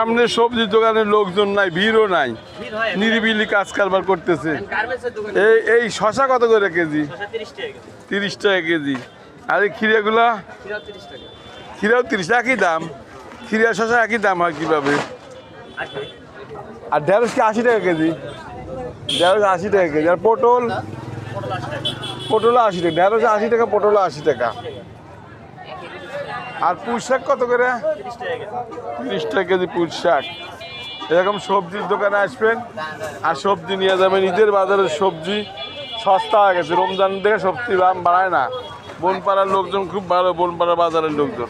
সামনে সবজি দোকানের লোকজন নাই, ভিড়ও নাই, নিরিবিলি কাজ কারবার করতেছে। এই শশা কত করে কেজি? 30 টাকা কেজি। আর এই খিরাগুলা? খিরাও 30, একই দাম? খিরা শশা একই দাম হয় কিভাবে? আর ঢেঁড়স কি 80 টাকা কেজি? ঢেঁড়স 80 টাকা কেজি। আর পটল? পটল 80 টাকা, ঢেঁড়স 80 টাকা, পটল 80 টাকা। আর পুঁই শাক কত করে? 30 টাকা কেজি পুঁই শাক। এরকম সবজির দোকানে আসবেন আর সবজি নিয়ে যাবেন। ঈদের বাজারের সবজি সস্তা হয়ে গেছে, রমজান দেখে সবজি দাম বাড়ায় না। বনপাড়ার লোকজন খুব ভালো, বনপাড়া বাজারের লোকজন।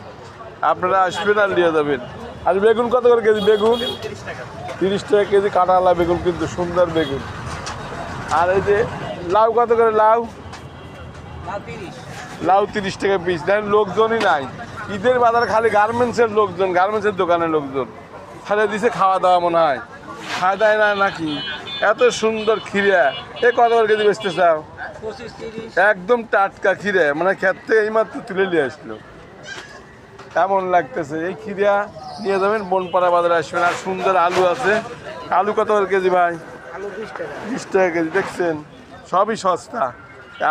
আপনারা আসবেন আর নিয়ে যাবেন। আর বেগুন কত করে কেজি? বেগুন 30 টাকা কেজি, কাঁঠালা বেগুন, কিন্তু সুন্দর বেগুন। আর এই যে লাউ কত করে? লাউ 30 টাকা পিস। দেখেন লোকজনই নাই ঈদের বাজার, খালি গার্মেন্টসের লোকজন, গার্মেন্টসের দোকানের লোকজন। খালি দিছে খাওয়া দাওয়া, মনে হয় খাওয়া দাওয়া না নাকি? এত সুন্দর খিরা, এ কত করে কেজি বেচতে চাও? একদম টাটকা খিরা, মানে ক্ষেত থেকে এইমাত্র তুলে নিয়ে আসলো, এমন লাগতেছে। এই খিরা নিয়ে যাবেন, বনপাড়া বাজারে আসবেন। আর সুন্দর আলু আছে। আলু কত করে কেজি ভাই? 20 টাকা কেজি। দেখছেন সবই সস্তা।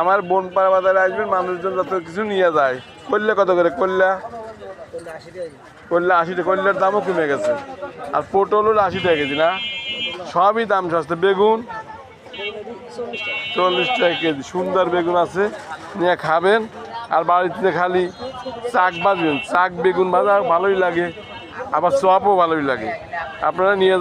আমার বনপাড়া বাজারে আসবেন, মানুষজন যত কিছু নিয়ে যায়। করলে কত করে? করলে 80 টাকা। করলের দামও কমে গেছে। আর পটল হলো 80 টাকা কেজি না? সবই দাম সস্তা। বেগুন 40 টাকা কেজি। সুন্দর বেগুন আছে, নিয়ে খাবেন। আর বাড়িতে খালি শাক ভাজবেন, শাক বেগুন ভাজা ভালোই লাগে, আবার চপও ভালোই লাগে। আপনারা নিয়ে